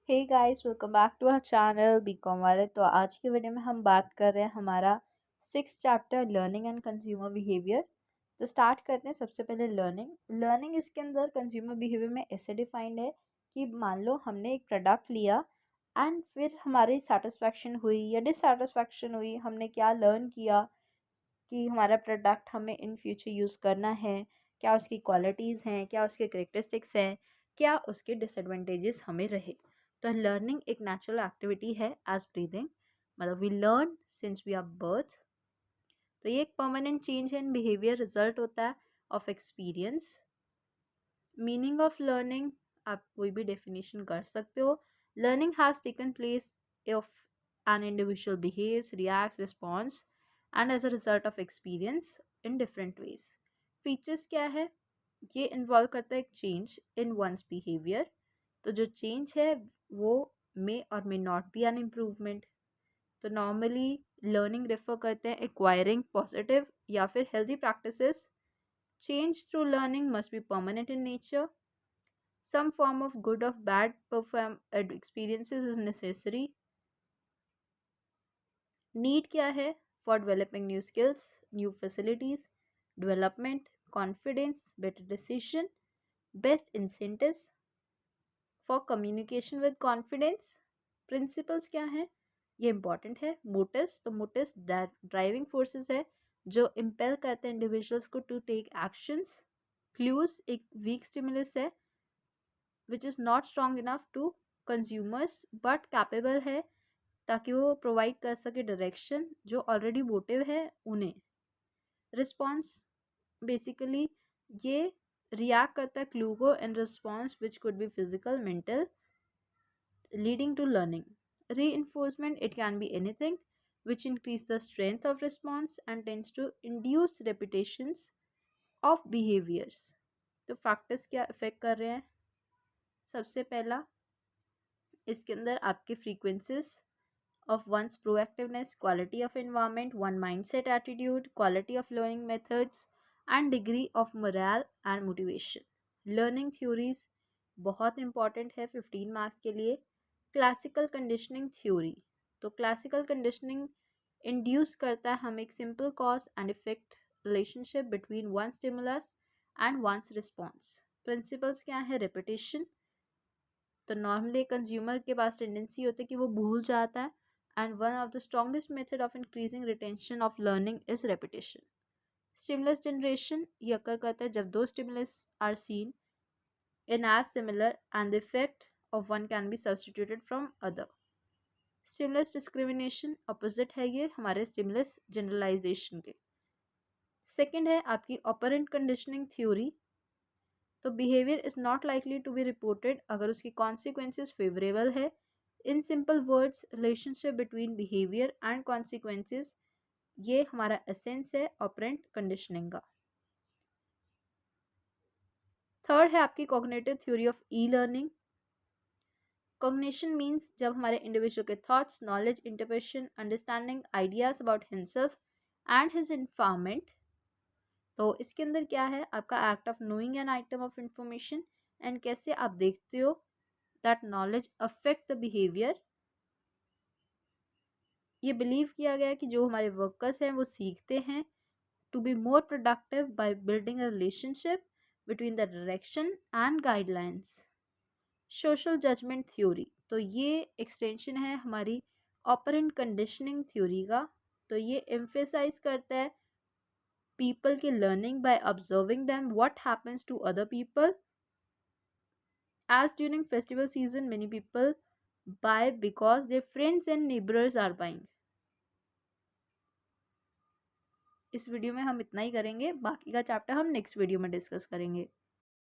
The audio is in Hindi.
Hey guys, welcome back to our channel BCom वाले। तो आज की वीडियो में हम बात कर रहे हैं हमारा 6 chapter learning and consumer behaviour. तो स्टार्ट करते हैं। सबसे पहले लर्निंग इसके अंदर कंज्यूमर बिहेवियर में ऐसे डिफाइंड है कि मान लो हमने एक प्रोडक्ट लिया एंड फिर हमारी सेटिस्फैक्शन हुई या डिससेटिस्फैक्शन हुई, हमने क्या लर्न किया कि हमारा प्रोडक्ट हमें इन फ्यूचर यूज़ करना है, क्या उसकी क्वालिटीज़ हैं, क्या उसके करेक्टरिस्टिक्स हैं, क्या उसके डिसएडवांटेजेस हमें रहे। तो लर्निंग एक नेचुरल एक्टिविटी है एज ब्रीदिंग, मतलब we learn since we are birth. तो ये एक permanent change in behaviour result होता है of experience. Meaning of learning आप कोई भी डेफिनेशन कर सकते हो। Learning has taken place of an individual behaves, reacts, response and as a result of experience in different ways. Features क्या है? ये इन्वॉल्व करता है एक चेंज इन वंस बिहेवियर। तो जो चेंज है वो मे और may not be an improvement. तो नॉर्मली लर्निंग रेफर करते हैं एक्वायरिंग पॉजिटिव या फिर healthy practices. Change through learning must be permanent in nature. Some form of good or bad experiences is necessary. Need क्या है? For developing new skills, new facilities, development, confidence, better decision, best incentives for communication with confidence. Principles क्या है? ये important है. Motives, तो motives ड्राइविंग फोर्सेस है जो इम्पेल करते हैं इंडिविजुअल्स को टू टेक एक्शंस. क्लूज एक वीक स्टिमुलस है which is not strong enough to consumers but capable है ताकि वो प्रोवाइड कर सके डायरेक्शन जो ऑलरेडी मोटिव है उन्हें. रिस्पॉन्स बेसिकली ये रिएक्ट करता है क्लू को in response which could be physical, mental, leading to learning. Reinforcement, it can be anything which increase the strength of response and tends to induce repetitions of behaviors. तो फैक्टर्स क्या इफेक्ट कर रहे हैं? सबसे पहला इसके अंदर आपके frequencies of one's proactiveness, quality of environment, one mindset attitude, quality of learning methods and degree of morale and motivation. Learning theories बहुत important है 15 मार्क्स के लिए. क्लासिकल कंडीशनिंग थ्योरी, तो क्लासिकल कंडीशनिंग इंड्यूस करता है हमें एक simple cause and effect relationship between one stimulus and once response. Principles क्या है? रिपीटेशन, तो नॉर्मली कंज्यूमर के पास टेंडेंसी होती है कि वो भूल जाता है and one of the strongest method of increasing retention of learning is repetition. Stimulus generation ये occur करता है जब दो stimulus are seen in as similar and the effect of one can be substituted from other. Stimulus discrimination opposite है ये हमारे stimulus generalization के. Second है आपकी operant conditioning theory, तो behaviour is not likely to be reported अगर उसकी कॉन्सिक्वेंसेज फेवरेबल है. In simple words relationship between behaviour and consequences ये हमारा एसेंस है ऑपरेंट कंडीशनिंग का. थर्ड है आपकी cognitive theory of e learning. Cognition means जब हमारे इंडिविजुअल के thoughts, knowledge, interpretation, understanding, ideas about himself and his environment. तो इसके अंदर क्या है आपका act of knowing an item of information and कैसे आप देखते हो that knowledge affect the behaviour. ये बिलीव किया गया है कि जो हमारे वर्कर्स हैं वो सीखते हैं to be more productive by building a relationship between the direction and guidelines. Social judgment theory, तो ये एक्सटेंशन है हमारी ऑपरेंट कंडीशनिंग थ्योरी का. तो ये एम्फेसाइज करता है people की learning by observing them what happens to other people. As during festival season many people buy because their friends and neighbors are buying. इस वीडियो में हम इतना ही करेंगे, बाकी का चैप्टर हम नेक्स्ट वीडियो में डिस्कस करेंगे.